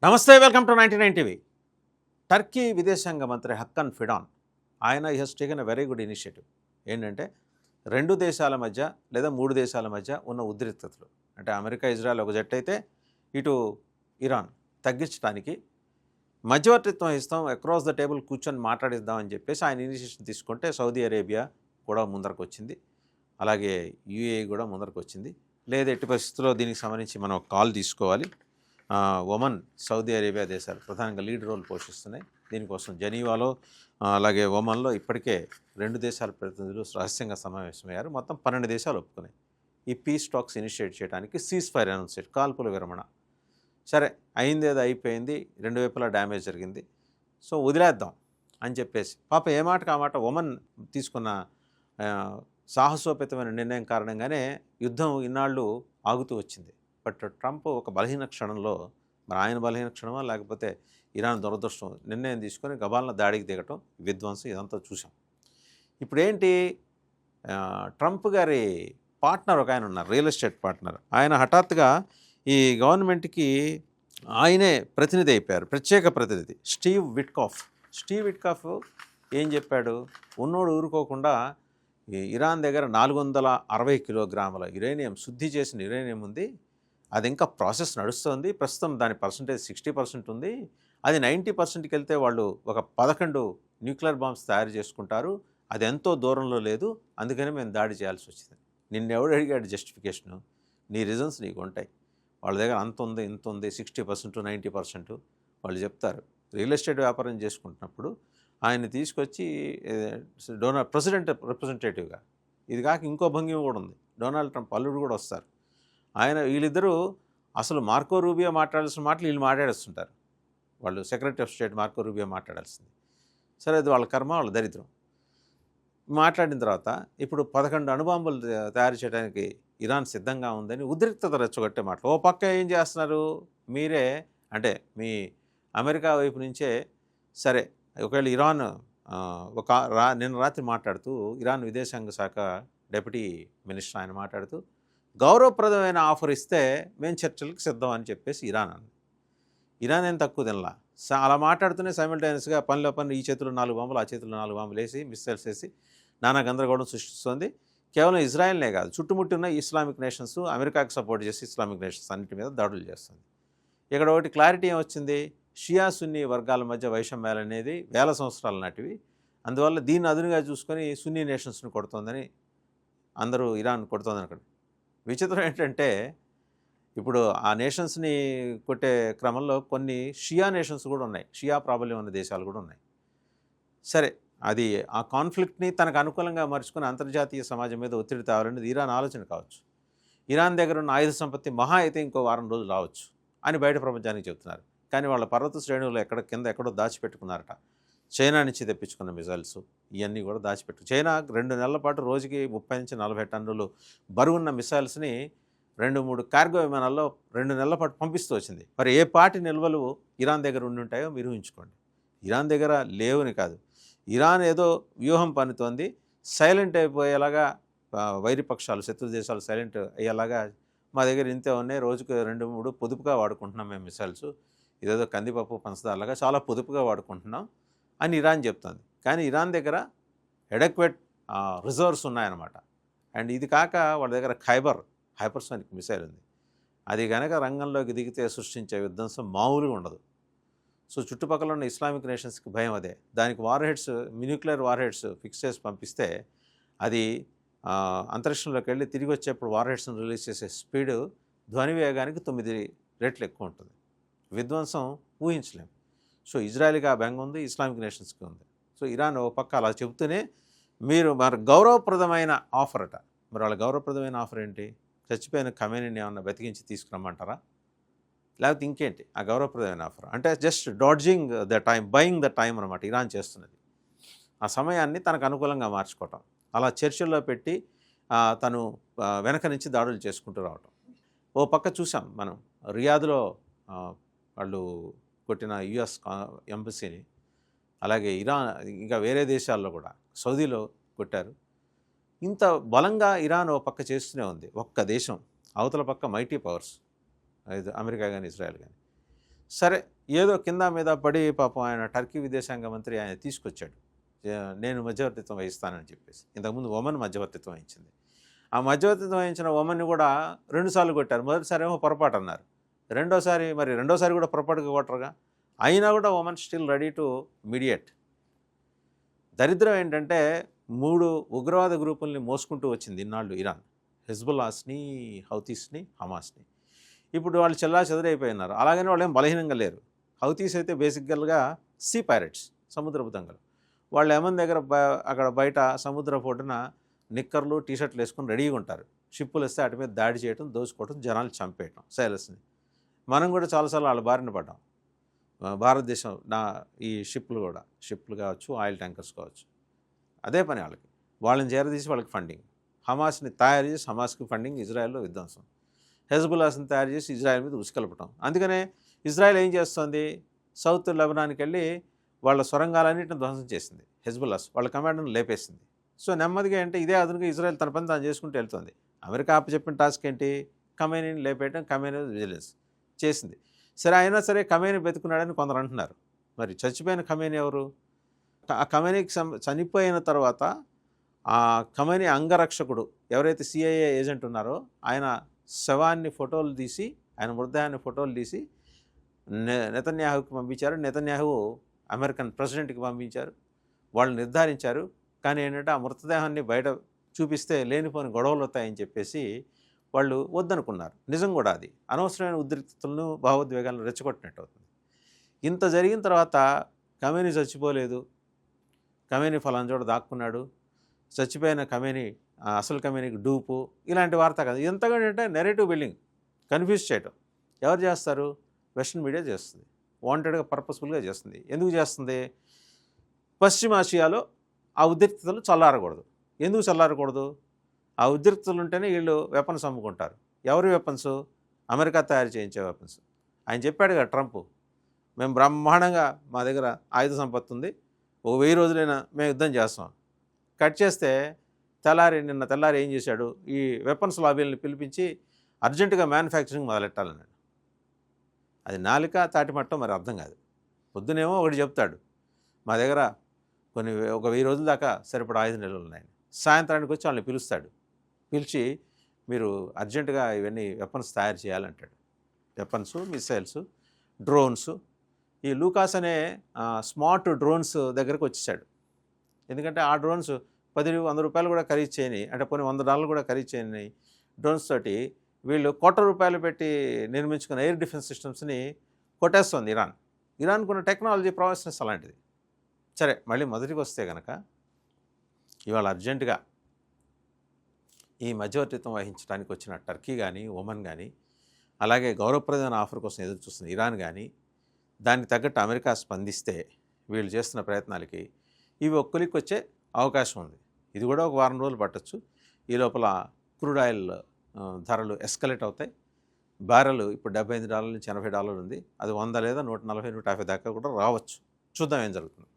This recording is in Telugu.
నమస్తే, వెల్కమ్ టు 99 టీవీ. టర్కీ విదేశాంగ మంత్రి హక్కన్ ఫిడాన్ ఆయన he's taken a very good initiative. ఏంటంటే రెండు దేశాల మధ్య లేదా మూడు దేశాల మధ్య ఉన్న ఉద్రిక్తతలు, అంటే అమెరికా ఇజ్రాయెల్ ఒక జట్టు అయితే ఇటు ఇరాన్ తగ్గించడానికి మధ్యవర్తిత్వం ఇస్తాం, అక్రాస్ ద టేబుల్ కూర్చొని మాట్లాడిద్దామని చెప్పేసి ఆయన ఇనిషియేషన్ తీసుకుంటే సౌదీ అరేబియా కూడా ముందరకు వచ్చింది, అలాగే యూఏఈ కూడా ముందరకు వచ్చింది. లేదా ఎట్టి పరిస్థితుల్లో దీనికి సంబంధించి మనం కాల్ తీసుకోవాలి. ఒమన్, సౌదీ అరేబియా దేశాలు ప్రధానంగా లీడ్ రోల్ పోషిస్తున్నాయి దీనికోసం. జెనీవాలో అలాగే ఒమన్లో ఇప్పటికే రెండు దేశాల ప్రతినిధులు రహస్యంగా సమావేశమయ్యారు. మొత్తం 12 దేశాలు ఒప్పుకున్నాయి ఈ పీస్ టాక్స్ ఇనిషియేట్ చేయడానికి. సీజ్ ఫైర్ అనౌన్స్, కాల్పుల విరమణ. సరే, అయిందేదో అయిపోయింది, రెండు వైపులా డ్యామేజ్ జరిగింది, సో వదిలేద్దాం అని చెప్పేసి పాప ఏ మాటకు ఆ మాట ఒమన్ తీసుకున్న సాహసోపేతమైన నిర్ణయం కారణంగానే యుద్ధం ఇన్నాళ్ళు ఆగుతూ వచ్చింది. బట్ ట్రంప్ ఒక బలహీన క్షణంలో, మరి ఆయన బలహీన క్షణమా లేకపోతే ఇరాన్ దురదృష్టం, నిర్ణయం తీసుకొని గబాలన దాడికి దిగటం, విధ్వంసం, ఇదంతా చూసాం. ఇప్పుడేంటి, ట్రంప్ గారి పార్ట్నర్ ఒక ఆయన ఉన్నారు, రియల్ ఎస్టేట్ పార్ట్నర్. ఆయన హఠాత్తుగా ఈ గవర్నమెంట్కి ఆయనే ప్రతినిధి అయిపోయారు, ప్రత్యేక ప్రతినిధి స్టీవ్ విట్కాఫ్ ఏం చెప్పాడు, ఉన్నోడు ఊరుకోకుండా ఇరాన్ దగ్గర 460 కిలోగ్రాముల యురేనియం, శుద్ధి చేసిన యురేనియం ఉంది, అది ఇంకా ప్రాసెస్ నడుస్తుంది, ప్రస్తుతం దాని పర్సంటేజ్ 60% ఉంది, అది 90%కి వెళ్తే వాళ్ళు ఒక 11 న్యూక్లియర్ బాంబ్స్ తయారు చేసుకుంటారు, అది ఎంతో దూరంలో లేదు, అందుకని మేము దాడి చేయాల్సి వచ్చింది. నిన్నెవడు అడిగాడు జస్టిఫికేషను? నీ రీజన్స్ నీకు ఉంటాయి. వాళ్ళ దగ్గర అంత ఉంది, ఇంత ఉంది, 60%, 90% వాళ్ళు చెప్తారు. రియల్ ఎస్టేట్ వ్యాపారం చేసుకుంటున్నప్పుడు ఆయన తీసుకొచ్చి ప్రెసిడెంట్ రిప్రజెంటేటివ్గా, ఇది కాక ఇంకో భంగిమ కూడా ఉంది, డొనాల్డ్ ట్రంప్ అల్లుడు కూడా వస్తారు. వీళ్ళిద్దరూ అసలు మార్కో రూబియో మాట్లాడాల్సిన మాటలు వీళ్ళు మాట్లాడేస్తుంటారు. వాళ్ళు secretary of state Marco Rubio మాట్లాడాల్సింది. సరే, అది వాళ్ళ కర్మ, వాళ్ళ దరిద్రం. మాట్లాడిన తర్వాత ఇప్పుడు 11 అణుబాంబులు తయారు చేయడానికి ఇరాన్ సిద్ధంగా ఉందని ఉద్రిక్తత రెచ్చగొట్టే మాటలు. ఓ పక్క ఏం చేస్తున్నారు మీరే, అంటే మీ అమెరికా వైపు నుంచే, సరే ఒకవేళ ఇరాన్ నిన్న రాత్రి మాట్లాడుతూ ఇరాన్ విదేశాంగ శాఖ డెప్యూటీ మినిస్టర్ ఆయన మాట్లాడుతూ గౌరవప్రదమైన ఆఫర్ ఇస్తే మేము చర్చలకు సిద్ధం అని చెప్పేసి ఇరాన్ ఏం తక్కువ తినలా. అలా మాట్లాడుతూనే సైమల్టేనియస్గా పనిలో ఈ చేతుల్లో 4 బాంబులు, ఆ చేతుల్లో 4 బాంబులు వేసి మిస్సైల్స్ వేసి నానా గందరగోళం సృష్టిస్తుంది. కేవలం ఇజ్రాయెల్నే కాదు, చుట్టుముట్టున్న ఇస్లామిక్ నేషన్స్, అమెరికాకి సపోర్ట్ చేసి ఇస్లామిక్ నేషన్స్ అన్నిటి మీద దాడులు చేస్తుంది. ఇక్కడ ఒకటి క్లారిటీ ఏమొచ్చింది, షియా సున్నీ వర్గాల మధ్య వైషమ్యాలు అనేది వేల సంవత్సరాల నాటివి, అందువల్ల దీన్ని అదునుగా చూసుకొని సున్నీ నేషన్స్ని కొడుతోందని అందరూ ఇరాన్ కొడుతోందని అక్కడ. విచిత్రం ఏంటంటే ఇప్పుడు ఆ నేషన్స్ని కొట్టే క్రమంలో కొన్ని షియా నేషన్స్ కూడా ఉన్నాయి, షియా ప్రాబల్యం ఉన్న దేశాలు కూడా ఉన్నాయి. సరే, అది ఆ కాన్ఫ్లిక్ట్ని తనకు అనుకూలంగా మార్చుకుని అంతర్జాతీయ సమాజం మీద ఒత్తిడి తేవాలనేది ఇరాన్ ఆలోచన కావచ్చు. ఇరాన్ దగ్గర ఉన్న ఆయుధ సంపత్తి మహా అయితే ఇంకో వారం రోజులు రావచ్చు అని బయట ప్రపంచానికి చెబుతున్నారు. కానీ వాళ్ళ పర్వత శ్రేణులు ఎక్కడో దాచిపెట్టుకున్నారట. చైనా నుంచి తెప్పించుకున్న మిజైల్స్ ఇవన్నీ కూడా దాచిపెట్టు. చైనా 2 నెలల పాటు రోజుకి 30 నుంచి 40 టన్నులు బరువున్న మిసైల్స్ని 2-3 కార్గో విమానాల్లో 2 నెలల పాటు పంపిస్తూ వచ్చింది. మరి ఏ పాటి నిల్వలు ఇరాన్ దగ్గర ఉండి ఉంటాయో మీరు ఊహించుకోండి. ఇరాన్ దగ్గర లేవని కాదు, ఇరాన్ ఏదో వ్యూహం పన్నుతోంది, సైలెంట్ అయిపోయేలాగా వైరిపక్షాలు, శత్రు దేశాలు సైలెంట్ అయ్యేలాగా, మా దగ్గర ఇంతే ఉన్నాయి, రోజుకు 2-3 పొదుపుగా వాడుకుంటున్నాం మేము మిసైల్స్, ఇదేదో కందిపప్పు పంచదారలాగా చాలా పొదుపుగా వాడుకుంటున్నాం అని ఇరాన్ చెప్తుంది. కానీ ఇరాన్ దగ్గర ఎడక్వేట్ రిజర్వ్స్ ఉన్నాయన్నమాట. అండ్ ఇది కాక వాళ్ళ దగ్గర హైపర్సోనిక్ మిసైల్ ఉంది. అది కనుక రంగంలోకి దిగితే సృష్టించే విధ్వంసం మామూలుగా ఉండదు. సో చుట్టుపక్కల ఉన్న ఇస్లామిక్ నేషన్స్కి భయం అదే. దానికి న్యూక్లియర్ వార్ హెడ్స్ ఫిక్స్ చేసి పంపిస్తే అది అంతరిక్షంలోకి వెళ్ళి తిరిగి వచ్చేప్పుడు వార్ హెడ్స్ని రిలీజ్ చేసే స్పీడు ధ్వని వేగానికి 9 రెట్లు ఎక్కువ ఉంటుంది. విధ్వంసం ఊహించలేము. సో ఇజ్రాయెల్కి ఆ బెంగ ఉంది, ఇస్లామిక్ నేషన్స్కి ఉంది. సో ఇరాన్ ఒక పక్క అలా చెబుతూనే మరి గౌరవప్రదమైన ఆఫర్ అట. మరి వాళ్ళ గౌరవప్రదమైన ఆఫర్ ఏంటి, చచ్చిపోయిన ఖమేనీని ఏమన్నా బతికించి తీసుకురమ్మంటారా, లేకపోతే ఇంకేంటి ఆ గౌరవప్రదమైన ఆఫర్? అంటే just dodging the time, buying the time అనమాట ఇరాన్ చేస్తున్నది. ఆ సమయాన్ని తనకు అనుకూలంగా మార్చుకోవటం, అలా చర్చల్లో పెట్టి తను వెనక నుంచి దాడులు చేసుకుంటూ రావటం. ఓ పక్క చూసాం మనం రియాద్లో వాళ్ళు కొట్టిన యుఎస్ ఎంబసీని, అలాగే ఇరాన్, ఇంకా వేరే దేశాల్లో కూడా సౌదీలో కొట్టారు. ఇంత బలంగా ఇరాన్ ఓ పక్క చేస్తూనే ఉంది, ఒక్క దేశం అవతల పక్క మైటీ పవర్స్, అమెరికా కానీ ఇజ్రాయెల్ కానీ. సరే, ఏదో కింద మీద పడి పాపం ఆయన టర్కీ విదేశాంగ మంత్రి ఆయన తీసుకొచ్చాడు. నేను మధ్యవర్తిత్వం వహిస్తానని చెప్పేసి. ఇంతకుముందు ఒమన్ మధ్యవర్తిత్వం వహించింది. ఆ మధ్యవర్తిత్వం వహించిన ఒమన్ని కూడా 2 సార్లు కొట్టారు. మొదటిసారి ఏమో పొరపాటు అన్నారు. రెండోసారి కూడా పొరపాటుగా కొట్టరుగా. అయినా కూడా Oman still ready to mediate. దరిద్రం ఏంటంటే 3 ఉగ్రవాద గ్రూపుల్ని మోసుకుంటూ వచ్చింది ఇన్నాళ్ళు ఇరాన్. హెజ్బుల్లాస్ని, హౌతీస్ని, హమాస్ని. ఇప్పుడు వాళ్ళు చెల్లాచెదరైపోయినారు. అలాగని వాళ్ళు ఏం బలహీనంగా లేరు. హౌతీస్ అయితే బేసిక్గా సీ పైరట్స్, సముద్రపు దొంగలు. వాళ్ళు యమన్ దగ్గర అక్కడ బయట సముద్రపు ఒడ్డున నిక్కర్లు టీషర్ట్లు వేసుకొని రెడీగా ఉంటారు. షిప్పులు వస్తే వాటి మీద దాడి చేయడం, దోచుకోవడం, జనాలు చంపేయటం, సైలర్స్ని. మనం కూడా చాలాసార్లు వాళ్ళ బారిన పడ్డాం. భారతదేశం ఈ షిప్లు కావచ్చు, ఆయిల్ ట్యాంకర్స్ కావచ్చు, అదే పని వాళ్ళకి. వాళ్ళని చేరదీసి వాళ్ళకి ఫండింగ్. హమాస్ని తయారు చేసి హమాస్కి ఫండింగ్, ఇజ్రాయెల్లో విధ్వంసం. హెజ్బుల్లాస్ని తయారు చేసి ఇజ్రాయెల్ మీద ఉసుకలపటం. అందుకనే ఇజ్రాయెల్ ఏం చేస్తుంది, సౌత్ లెబనాన్కి వెళ్ళి వాళ్ళ సొరంగాలన్నింటిని ధ్వంసం చేసింది. హెజ్బుల్లాస్ వాళ్ళ కమాండర్ని లేపేసింది. సో నెమ్మదిగా అంటే ఇదే అదునుగా ఇజ్రాయెల్ తన పని తాను చేసుకుంటూ వెళ్తుంది. అమెరికా అప్పచెప్పిన టాస్క్ ఏంటి, ఖమేనీని లేపేయడం, ఖమేనీ విజిలెన్స్ చేసింది. సరే అయినా సరే ఖమేనీ బతుకున్నాడని కొందరు అంటున్నారు. మరి చచ్చిపోయిన ఖమేనీ ఎవరు? ఆ ఖమేనీకి చనిపోయిన తర్వాత ఆ ఖమేనీ అంగరక్షకుడు ఎవరైతే సిఐఏ ఏజెంట్ ఉన్నారో ఆయన శవాన్ని ఫోటోలు తీసి, ఆయన మృతదేహాన్ని ఫోటోలు తీసి నెతన్యాహుకి పంపించారు. నెతన్యాహు అమెరికన్ ప్రెసిడెంట్కి పంపించారు. వాళ్ళు నిర్ధారించారు. కానీ ఏంటంటే ఆ మృతదేహాన్ని బయట చూపిస్తే లేనిపోని గొడవలు అవుతాయని చెప్పేసి వాళ్ళు వద్దనుకున్నారు. నిజం కూడా అది అనవసరమైన ఉద్రిక్తతలను, భావోద్వేగాలను రెచ్చగొట్టినట్టు అవుతుంది. ఇంత జరిగిన తర్వాత ఖమేనీ చచ్చిపోలేదు, ఖమేనీ ఫలానా చోట దాక్కున్నాడు, చచ్చిపోయిన ఖమేనీ అసలు ఖమేనీకి డూపు, ఇలాంటి వార్త కాదు. ఎంతగా అంటే నెరేటివ్ బిల్డింగ్, కన్ఫ్యూజ్ చేయటం ఎవరు చేస్తారు? వెస్ట్రన్ మీడియా చేస్తుంది. వాంటెడ్గా, పర్పస్ఫుల్గా చేస్తుంది. ఎందుకు చేస్తుంది? పశ్చిమాసియాలో ఆ ఉద్రిక్తతలు చల్లారకూడదు. ఎందుకు చల్లారకూడదు? ఆ ఉద్రిక్తతలు ఉంటేనే వీళ్ళు వెపన్స్ అమ్ముకుంటారు. ఎవరి వెపన్స్? అమెరికా తయారు చేయించే వెపన్స్. ఆయన చెప్పాడు కదా ట్రంప్, మేము బ్రహ్మాండంగా మా దగ్గర ఆయుధ సంపత్తి ఉంది, 1000 రోజులైనా మేము యుద్ధం చేస్తాం. కట్ చేస్తే నిన్న తెల్లారి ఏం చేశాడు, ఈ వెపన్స్ లాబీలను పిలిపించి అర్జెంటుగా మ్యానుఫ్యాక్చరింగ్ మొదలెట్టాలన్నాడు. అది నాలిక తాటిమట్టం మరి అర్థం కాదు. పొద్దునేమో ఒకటి చెప్తాడు, మా దగ్గర ఒక 1000 రోజుల దాకా సరిపడా ఆయుధ నిల్వలు ఉన్నాయని. సాయంత్రానికి వచ్చి వాళ్ళని పిలుస్తాడు. పిలిచి మీరు అర్జెంటుగా ఇవన్నీ వెపన్స్ తయారు చేయాలంటాడు. Weapons, missiles, drones. ఈ లూకాస్ అనే స్మార్ట్ డ్రోన్స్ దగ్గరకు వచ్చేసాడు. ఎందుకంటే ఆ డ్రోన్స్ 10-100 రూపాయలు కూడా ఖరీదు చేయని, అంటే పోనీ $100 కూడా ఖరీదు చేయని డ్రోన్స్ తోటి వీళ్ళు ₹1,00,00,000 పెట్టి నిర్మించుకున్న ఎయిర్ డిఫెన్స్ సిస్టమ్స్ని కొట్టేస్తుంది ఇరాన్. ఇరాన్కున్న టెక్నాలజీ ప్రాసెస్ అలాంటిది. సరే, మళ్ళీ మొదటికి వస్తే కనుక ఇవాళ అర్జెంటుగా ఈ మధ్యవర్తిత్వం వహించడానికి వచ్చిన టర్కీ కానీ, ఒమన్ కానీ, అలాగే గౌరవప్రదమైన ఆఫర్ కోసం ఎదురు చూస్తున్న ఇరాన్ కానీ, దానికి తగ్గట్టు అమెరికా స్పందిస్తే వీళ్ళు చేస్తున్న ప్రయత్నాలకి ఇవి ఒక్కలికి వచ్చే అవకాశం ఉంది. ఇది కూడా ఒక వారం రోజులు పట్టచ్చు. ఈ లోపల క్రూడ్ ఆయిల్ ధరలు ఎస్కలేట్ అవుతాయి. బ్యారెల్ ఇప్పుడు $75 నుంచి $80 ఉంది. అది 100 లేదా 140, 150 దాకా కూడా రావచ్చు. చూద్దాం ఏం జరుగుతుంది.